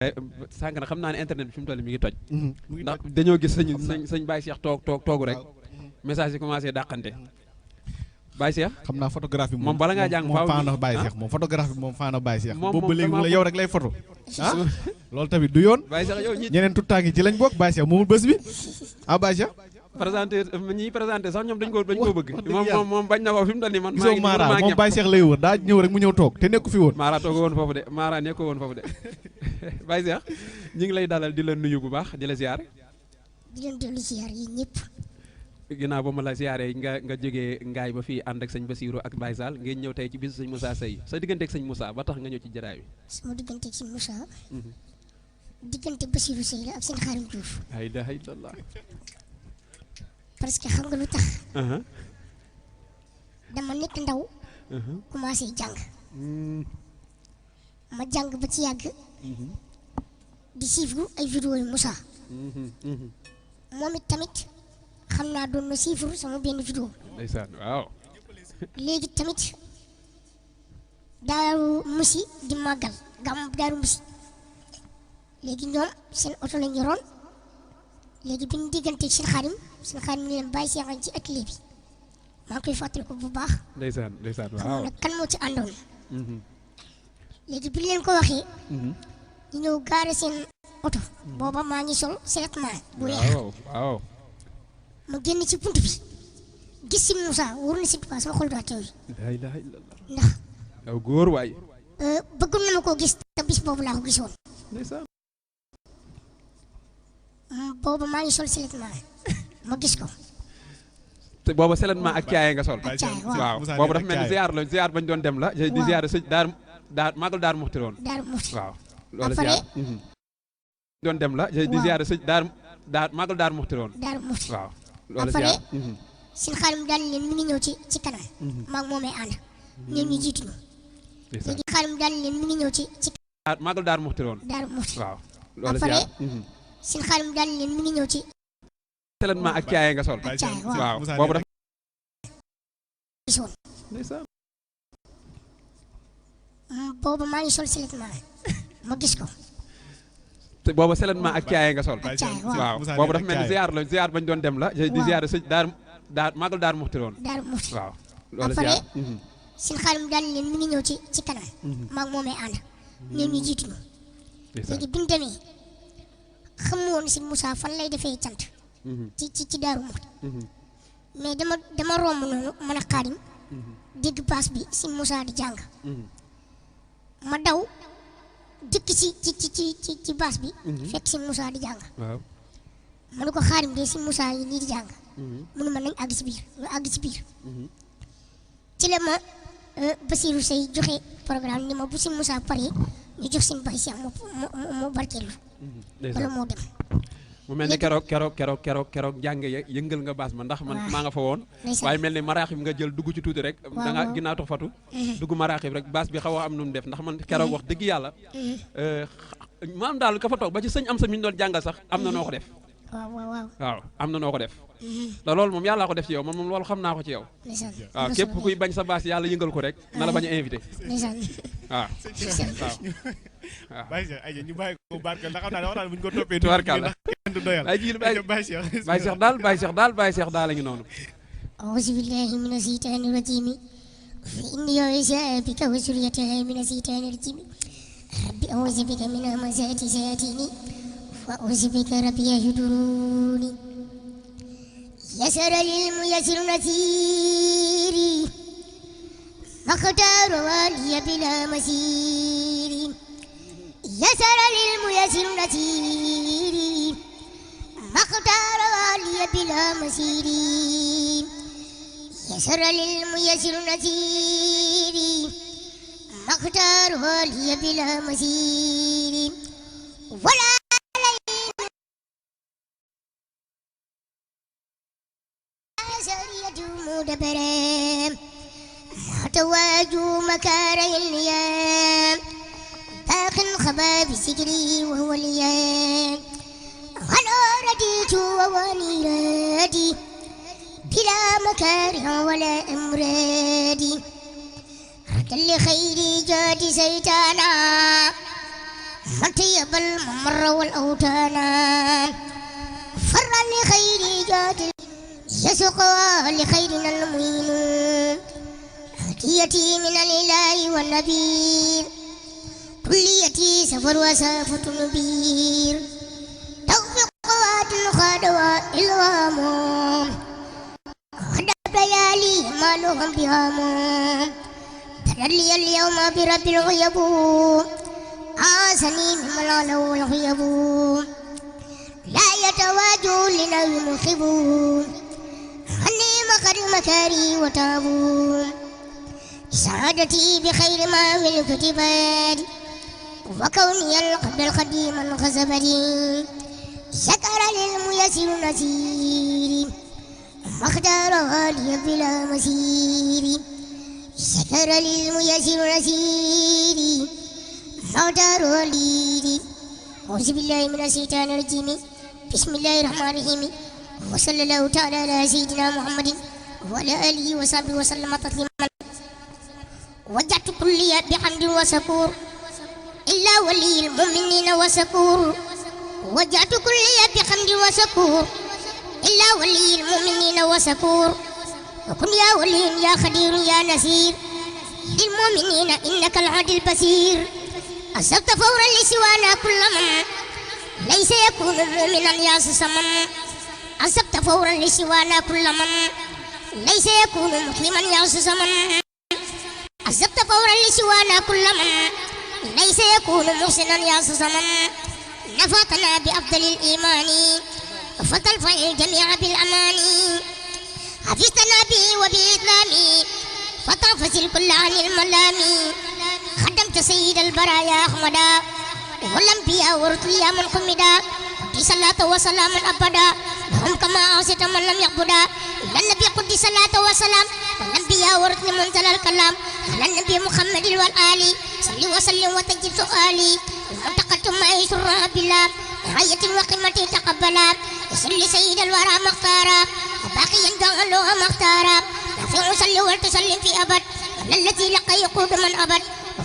sànq na xam naa ne internet bi fi mu toll mi ngi toj. ndax dañoo gis sëñ Baye Cheikh toogu rek message yi commencé dàqante. Baye Cheikh xam naa photographie moom bala ngaa jàng moom faana Baye Cheikh moom photographie moom faana Baye Cheikh boobu ba léegi mu la yow rek lay photo loolu tamit du yoon. Baye Cheikh yow ñeneen tuttaang yi ci lañ bokk Baye Cheikh moomul bés bi Baye Cheikh présenté sax ñoom dañ ko bëgg moom bañ na ko fi mu toll nii man gisoo Mara moom Baye Cheikh lay wër daa ñëw rek mu ñëw toog te nekku fi woon. Mara toogo woon foofu de Mara nekko woon foofu de Baye Cheikh ñu ngi lay dalal di la nuyu bu baax di la ziar. di leen dellu ziar yi ñëpp. ginnaaw ba ma la ziaree nga jógee ngaay ba fii ànd ak sëñ Basirou ak Baye Sall ngeen ñëw tey ci bisu sëñ Moussa Seye sa diggante ak sëñ Moussa ba tax nga ñëw ci jaraay bi. sama diggante ak sëñ Moussa. diggante Basirou Seye la ak seen Xaarim Diouf. la ilaha illallah. parce que xam nga lu tax. dama nekk ndaw. commencé jàng. ma jàng ba ci yàgg. di suivre ay vidéo yu Moussa. moom it tamit xam naa doon na suivre sama benn vidéo. ndeysaan waaw. léegi tamit daaru musi di màggal gàmm daaru musi léegi ñoom seen oto lañ yoroon léegi bi ñu digganteeg seen xaarim ni leen bàyyi seen ci atelier bi maa ngi koy fàttaliku bu baax. ndeysaan waaw xam nag kan moo ci àndoon. léegi bi leen ko waxee. ñu ñëw gaare seen oto. booba maa ngi sol seulement bu weex. waaw. ma génn ci bunt bi gis si Moussa wóor na si Tuubaa sama xol daa teew. la ilaha illallah. ndax. yow góor waay. bëggoon na ma koo gis te bis boobu laa ko gisoon. ndeysaan. booba maa ngi sol seulement ma gis ko. te booba seulement ak caaye nga sol. ak caaye waaw boobu dafa mel ni ziar bañ doon dem la. waaw di ziar sëñ daar magal daar muxti woon. daar muxti waaw. loolu ziar doon dem la. di ziar sëñ daar magal daar muxti woon. daar muxti waaw. loolu ziar seen xaarim daal leen mi ngi ñëw ci kanam. maa ngi moomee ànd. ñoom ñu jiitu ñu. léegi xaarim daal leen mi ngi ñëw ci magal daar muxti woon. daar muxti waaw. loolu ziar seen xaarim daal leen mi ngi ñëw ci. seulement ak caaye nga sol. ak caaye waaw boobu dafa. gisoon. ndeysaan. booba maa ngi sol seulement ma gis ko. te booba seulement ak caaye nga sol. ak caaye waaw boobu dafa mel ni ziar bañ doon dem la. di ziar sëñ daar magal daar muxti woon. daar muxti waaw. loolu ziar seen xaarim daal leen mi ngi ñëw ci kanam. maa ngi moomee ànd. ñoom ñu jiitu ñu. léegi bi ñu demee xamu woon si Moussa fan lay defee cant. ci daaru Muxti. mais dama romb noonu mën a xaarim. dégg baas bi si Moussa di jàng. ma daw dëkk ci baas bi. fekk si Moussa di jàng. waaw. ma ne ko xaarim de si Moussa yi nii di jàng. mënu ma nañ àgg si biir ñu àgg si biir. ci la ma Basirou Seye joxe programme ni ma bu si Moussa pare ñu jox seen Baye Cheikh mu barkeelu. wala moo dem. mu mel ni keroog jàng yëngal nga baas ma ndax man maa nga fa woon. waaye mel ni maraaxib nga jël dugg ci tuuti rek. da nga ginnaaw tax fatu dugg maraaxib rek baas bi xaw a am nu mu def ndax man keroog wax dëgg yàlla. maam daal ka fa toog ba ci sëñ am sa mi ñu doon jàngal sax am na noo ko def. waaw am na noo ko def. te loolu moom yàllaa ko def ci yow man moom loolu xam naa ko ci yow. waaw képp kuy bañ sa baas yàlla yëngal ko rek na la bañ a invité. waaw. Baye Cheikh ay ñu bàyyi ko barkeel ndax xam naa ne waxtaan bu ñu ko toppee. tubarkalla Baye Cheikh daal a ngi noonu. auzu billahi mina shaytaani rajiim inni u'iizuha bika wa zurriyyataha mina shaytaani rajiim rabbi a'uuzu bika min hamazaati shayaatiini wa a'uuzu bika rabbi yahduruuni yasara lil muyassiru nasiiri maxtaara waliya bila masiiri يسر للميسر نسيري مختار والي بلا مسيري يسر للميسر نسيري مختار والي بلا مسيري ولا سرية مدبرة تواجه مكاري النيام باق خبا بسكري وهو اليام غلو رديت وواني رادي بلا مكاره ولا أمرادي رد لخيري جادي سيتانا مطيب الممر والأوتان فرا لخير جاد يسقى لخيرنا المعين هديتي من الإله والنبي كليتي سفر وسافة نبير توفيق قوات خادوا إلغام خدب ليالي ما لهم بهام تدلي اليوم برب الغيب آسني مما له الغيب لا يتواجه لنوي مخيب أني مكر مكاري وتابو سعادتي بخير ما من كتبت وكوني القلب القديم الخزبري شكر للميسر نسير مختارها لي بلا مسير شكر للميسر نسير مختارها لي أعوذ بالله من الشيطان الرجيم بسم الله الرحمن الرحيم وصلى الله تعالى على سيدنا محمد وعلى آله وصحبه وسلم تسليما وجعت كلي بحمد وشكور إلا ولي المؤمنين وشكور وجعت كلي بحمد وشكور إلا ولي المؤمنين وشكور وكن يا ولي يا خدير يا نسير للمؤمنين إنك العدل البصير أصبت فورا لسوانا كل من ليس يكون مؤمنا يا سمن أصبت فورا لسوانا كل من ليس يكون مسلما يا سمن أصبت فورا لسوانا كل من ليس يكون محسنا يا سمن نفعتنا بأفضل الإيمان فترفع الجميع بالأمان حفظتنا به وبإسلامي فتنفصل كل عن الملام خدمت سيد البرايا أحمدا والأنبياء ورسل يا من حمدا قدس صلاة وسلام أبدا لهم كما أوصيت من لم يعبدا إلا النبي قدس صلاة وسلام والأنبياء ورسل منزل الكلام على النبي محمد والآل صل وسلم وتجب سؤالي المنتقد ما يسر بالله نهاية وقمة تقبلا يصلي سيد الورى مختارا وباقيا دعا مختارا نافع صل وتسلم في أبد التي لقى يقود من أبد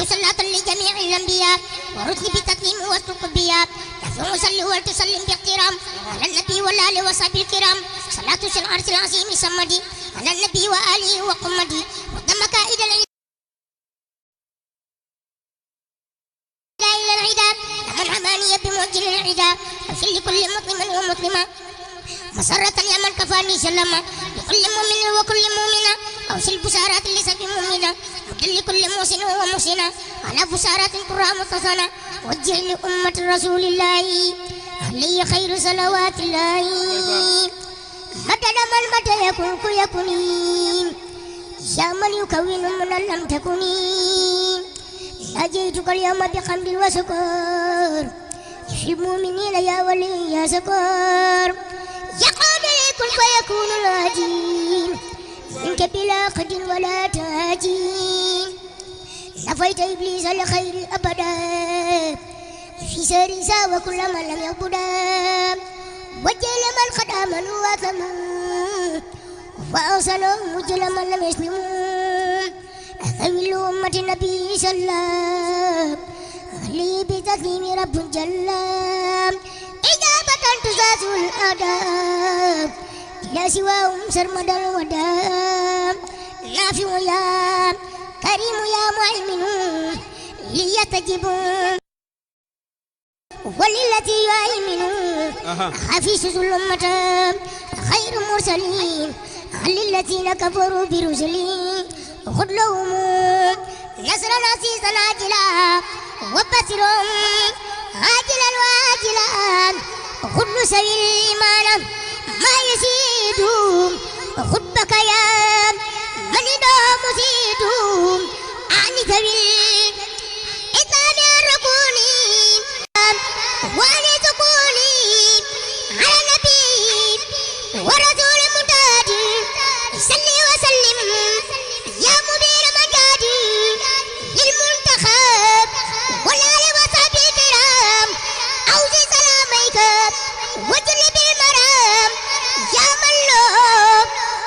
وصلاة لجميع الأنبياء ورسل بتسليم والتقبيات نافع صل وتسلم باحترام على النبي والآل وصحبه الكرام صلاة العرش العظيم سمدي على النبي وآله وقمدي ودم كائد إلى العداد لمن عماني بموجل العداد أغفر لكل مسلم ومسلمة مسرة يا من كفاني سلما لكل مؤمن وكل مؤمنة أوصل بشارات لسبب مؤمنة مدل لكل محسن ومحسنة على بشارات قرى متصنة وجه لأمة رسول الله عليه خير صلوات الله مدد من مدى يكون كيكوني يا من يكون من لم تكوني نجيتك اليوم بحمد وشكر في المؤمنين يا ولي يا شكر يقول كن فيكون الهادي منك بلا قد ولا تاجي نفيت إبليس لخير أبدا في سرسا وكل من لم يعبدا وجل من قد آمنوا وآثموا وأوصلوا مجل من لم يسلموا أثوي أمة النبي صلى الله عليه بتسليم رب جل إجابة تزاز الأداب إلى سواهم سرمدا الودام نافع يا كريم يا مؤمن ليتجبوا وللتي يؤمن حفيظ الأمة خير المرسلين هل الذين كفروا برسلين خذ لهم نصرا عزيزا عاجلا وبشرهم عاجلا وآجلا خذ سوي الإيمان ما يزيدهم خذ بك يا من دوم مزيدهم عن ذوي إطعام الركوني وأن تكوني على النبي ورسول مداد صل وسلم يا مبين مجاد للمنتخب والآل وصحبه الكرام أوصي سلاميك وجل بالمرام يا من له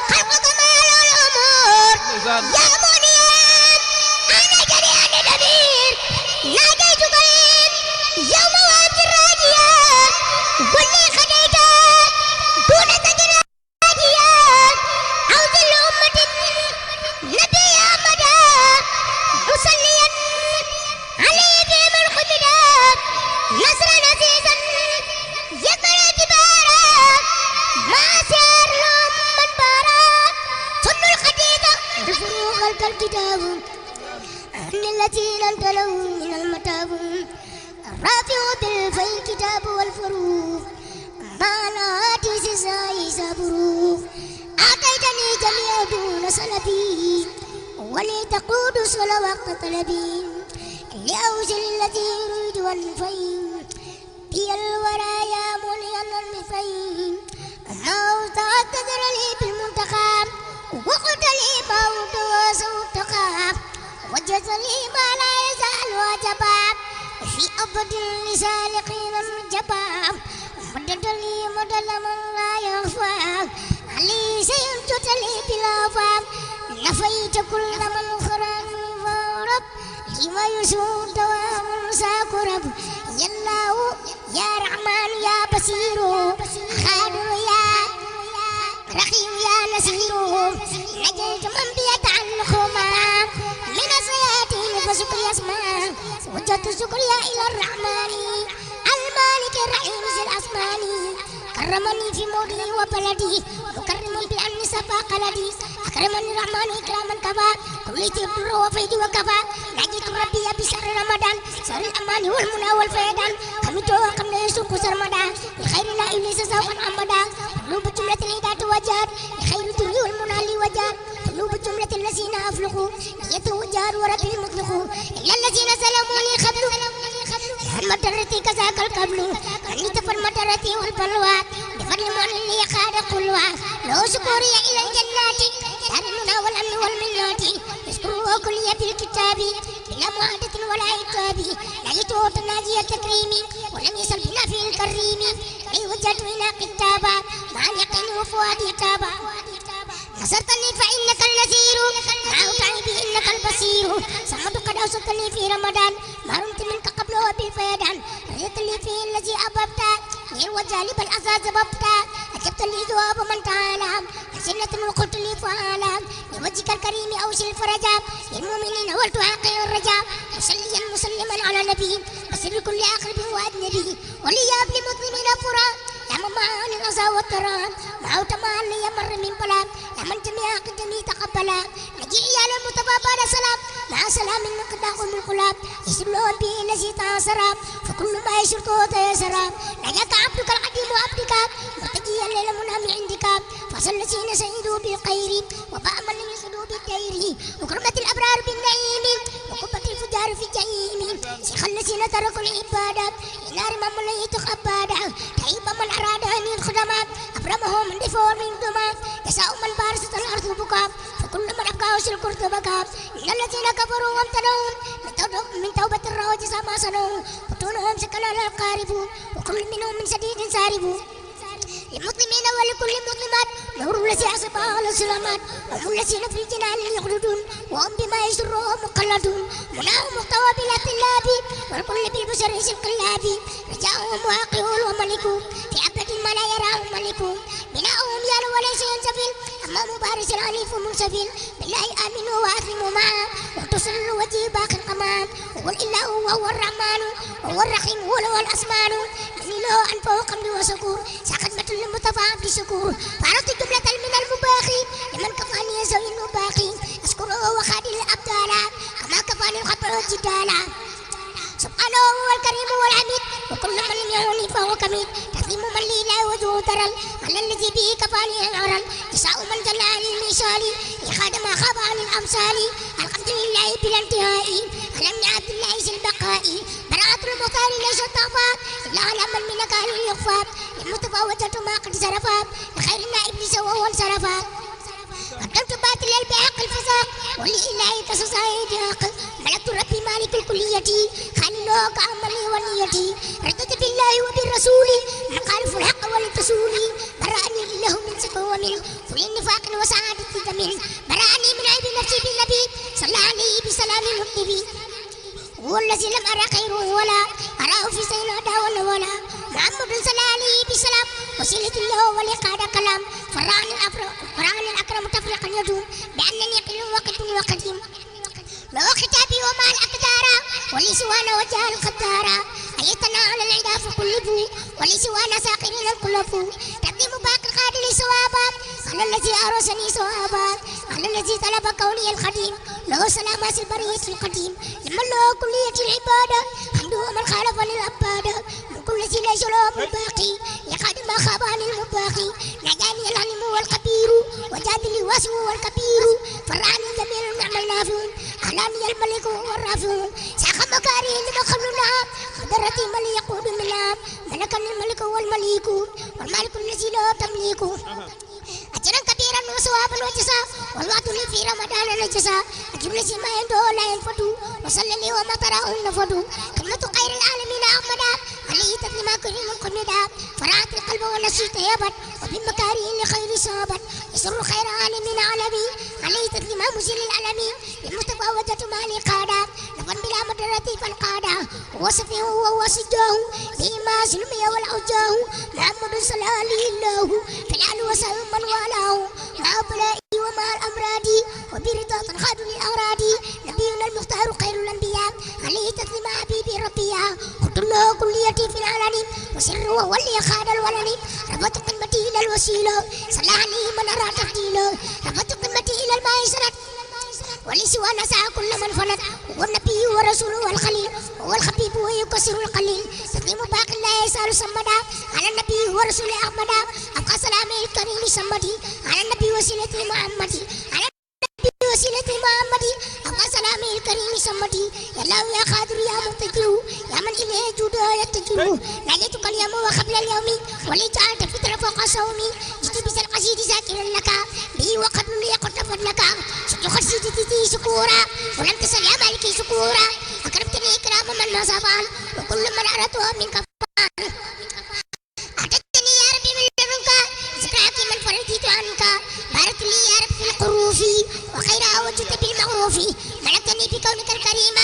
خلقك ما له الأمور يا منيب أنا جريان النبير ناديتك نصرا عزيزا يقرأ جبارا ما سير لهم من بارا صن الخديدة الفروغ الكتاب أن الذين انتلوا من المتاب الرافع بالفي الكتاب والفروق ما لا تسساي صبروق أعطيتني جميع دون سلبي ولتقود سل وقت طلبي لأوزل الذي يريد والفين بي الورايا مليا المفين ما تعتذر لي بالمنتخب وقلت لي موت وسوتقاب وجز لي ما لا يزال وجبا في أبد لسالقين الجباب مدد لي مدد من لا يخفى علي سيمجد لي بلا فام نفيت كل من خرج ورب لما يسود دوام ساكرب يا الله يا رحمن يا بصير خادر يا رحيم يا نصير نجيت من بيتعلق ما من الشياطين فشكري اسماء وجدت شكري الى الرحمن المالك الرحيم ذي الاسمان كرمني في موضعي وبلدي مكرم بأن سفا قلدي أكرمني الرحمن إكراما كفى كليت الضر وفيدي وكفى نجيت ربي بشهر رمضان شهر الأمان والمنى والفيضان خميت وقمنا يسوق سرمدا لخير لا إبليس سوقا عمدا قلوب جملة الهداة وجاد لخير الدنيا والمنى لي وجاد قلوب جملة الذين أفلقوا يتوجاد وربي المطلقوا إلا الذين ظلموني خبلوا مدرتي كذاك القبل أني تفر مدرتي والبلوى بفضل من لي خاد قلوى لو شكوري إلى الجنات دار المنى والأمن والمنات يشكروا كلي بالكتاب بلا معادة ولا عتاب لقيته تناجي التكريم ولم يسل بنا في الكريم أي وجدت إلى كتابا مع اليقين وفؤادي تابا نصرتني فإنك النذير مع تعبي إنك البصير صمد قد أوصلتني في رمضان ما رمت منك قبله بالفيضان رأيت لي فيه الذي أببت غير وجالب الأساس ببت أجبت لي جواب من تعالى سنة وقلت لي فعالا لوجهك الكريم أوصل الفرجا للمؤمنين والتحقق الرجاء مسليا مسلما على النبي بسر كل أقرب وأجنبي ولياب لمسلمين فرا يا ممان الأسى والتراب معوت ما لي يمر من بلا يا من جميع قدمي تقبلا نجي على المتبى بعد سلام مع سلام قد من القلاب يسلون به الذي تعسرا فكل ما يشركه تيسرا نجاك عبدك القديم وعبدك مرتجيا الليل منها من عندك فسلسين سيدوا بالخير وباء من يسدوا بالدير وكرمت الأبرار بالنعيم وكبت الفجار في الجحيم شيخ الذين تركوا العبادة النار من لا يتخبادا تعيب من أراد أن يدخل أبرمه من دفور من دماء يساء من بارست الأرض بكاء فكل من أبقى شرك بكاء إن الذين كفروا وامتنعوا من توبة الروج ما صنعوا بطونهم سكنا القارب وكل منهم من سديد سارب للمسلمين ولكل مسلمات نور الذي أصبح على السلامات هم الذين في الجنان يخلدون وهم بما يسرهم مقلدون مناهم محتوى بلا طلاب والكل بالبشر القلاب رجاؤهم واقعون وملكون في عبد ما لا يراه الملك بناؤهم يالو وليس ينسفل أما مبارس العنيف منسفل بالله آمنوا وأسلموا معه واتصلوا وجه باقي القمام هو الإله وهو الرحمن وهو الرحيم وله الأسمان له أن فوق حمد وشكور سخدمة للمصطفى عبد الشكور فعرفت جملة من المباخي لمن كفاني زوي المباخي أشكره وخادي الأبدال كما كفاني الخطر والجدال سبحانه هو الكريم والحميد وكل من لم يهوني فهو كميد تسليم من لي لا وجهه ترى على الذي به كفاني العرل جزاء من جل عن المثال يخاد ما خاب عن الأمثال الحمد لله بلا انتهاء ألم يعد الله ذي البقاء براءة المختار ليس الطغفاء إلا على من منك أهل اليخفاء المصطفى وجدت ما قد سرفا لخيرنا إبليس وهو انصرفا قدمت باطل بحق الفساق ولإلهي كسوسايد حق ملكت ربي مالك الكلية خالله كعملي ونيتي ردت بالله وبالرسول من خالف الحق وللرسول برأني الله من سكو ومن كل نفاق وسعادة الدمين برأني من عيب نفسي بالنبي صلى عليه بسلام النبي هو الذي لم أرى خيره ولا أراه في سين هدى ولا محمد صلى عليه بسلام وسيلة الله ولقاد كلام فرعن الأكرم تفرقا يدوم بأنني قل وقت وقديم لو ختابي وما الأقدار ولي سوانا وجه الختارا أيتنا على العدا فقلبوا ولسوانا ساقرين القلفوا تقديم باقي القادر صوابا على الذي أرسني صوابا على الذي طلب كوني القديم له سلامة البرية القديم لمن له كلية العبادة حمده من خالف للعبادة من كل ذي ليس له باقي يقعد ما خاب عن المباقي نجاني العلم والكبير وجاد لي واسع والكبير فرعني جميل النعم النافع أعلاني الملك والرافع ساق مكاري لما قبلنا قدرتي من يقود منا ملكا الملك والمليك والمالك الذي لا تملك أجرا كبيرا وثوابا وجزاء والوعد لي في رمضان الجزاء أجب لي ما عنده لا ينفد وصلى لي وما تراه النفد كلمة خير العالمين أحمدا عليه تسليما كريم قندا فرعت القلب والنسيت يابت وبمكاره لخير صابت يسر خير عالمين عالمي عليه تسليما مسير العالمين للمصطفى وجدت مالي قادا لفن بلا مدرة فالقادا وصفه وهو سجاه فيما سلمي والأوجاه محمد صلى عليه الله في الآل وسلم من والاه مع بلائي ومع الأمراض وبرضا تنخاد للأوراد نبينا المختار خير الأنبياء عليه تسليم حبيبي ربيا قلت له كليتي في العلن وسر وهو اللي خاد الولن رفعت قمتي إلى الوسيلة صلى عليه من أرى تفضيله رفعت قمتي إلى المعيشرة ولسوى نسى كل من فلت هو النبي ورسوله والخليل هو الخبيب ويكسر القليل تقيم باقي لا يسأل سمدا على النبي ورسوله أحمدا أبقى سلامي الكريم سمدي على النبي وسيلتي محمدي على النبي وسيلتي محمدي أبقى سلامي الكريم سمدي يا الله يا قادر يا مقتدر يا من إليه جود يتجر ناديتك اليوم وقبل اليوم ولي جعلت فترة فوق صومي جئت بس القصيد ذاكرا لك به وقبل لي قد لك قصيدتي شكورا ولم تسل يا مالكي شكورا أكرمتني إكراما من ما سفعل وكل من أردته منك فعل أعطتني يا ربي من لدنك ذكرك من فرضت عنك بارك لي يا رب في القروف وخيرها وجدت بالمعروف ملكتني بكونك الكريم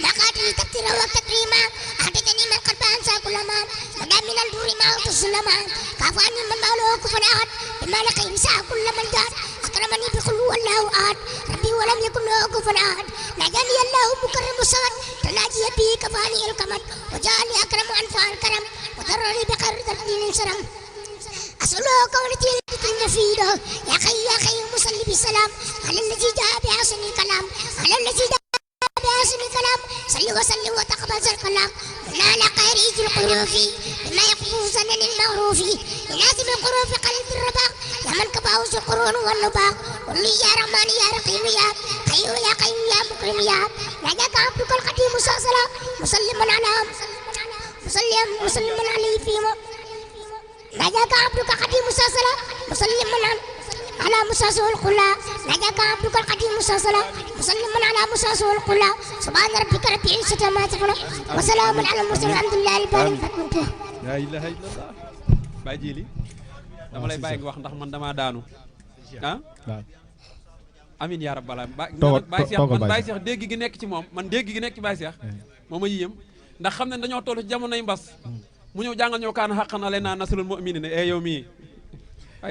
ما قاتل تكثيرا وتكريما أعطتني من قلب أنسى كل ما مدى من الدور ما أوت الظلما كافأني من مالوك فنأت بما لقي مساء كل من جاد أكرمني بقل والله أحد ربي ولم يكن له كفوا أحد نجاني الله مكرم الصمد تناجي بي كفاني الكمد وجعلني أكرم أنفع الكرم وضرني بخير تقدير سلام أسأله كونتي المفيدة يا خي مصلي بالسلام على الذي جاء بحسن الكلام على الذي جاء بحسن الكلام صلي وسلم وتقبل الكلام لا خير القروف بما يفوز من المعروف يناسب القروف قليل الرباق يا من كباوس القرون والنباق قل لي يا رحمن يا رحيم يا خير يا قيوم يا مكرم يا نجاك عبدك القديم صلى مسلما على مسلما عليه فيما نجاك عبدك القديم صلى مسلما على مساسه القلا نجاك عبدك القديم صلى مسلما على مساسه القلا سبحان ربك رب العزة عما يصفون وسلام على المرسلين الحمد لله رب العالمين لا إله إلا الله Baye Djily dama lay bàyyi nga wax ndax man damaa daanu ah amin yaa rabbal aalamiin Baye Cheikh dégg gi nekk ci moom man dégg gi nekk ci Baye Cheikh moo ma yéem ndax xam ne dañoo toll ci jamonoy mbas mu ñëw jàngal ñoo kaan xaqan alaynaa nasrul mu'miniin yow mii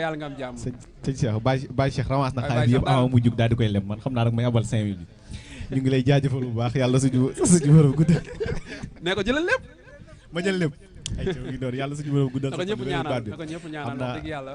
yàlla nga am jàmm sëñ Cheikh Baye Cheikh ramas na xaalis bi yëpp ama mu jug daal di koy lem man xam naa rek may abal 5 minutes ñu ngi lay jaajëfal bu baax yàlla suñu borom guddal ne ko jëlal lépp ma jël lépp ay ci ngi doon yàlla suñu borom guddal na ko ñëpp ñaanal wax dëgg yàlla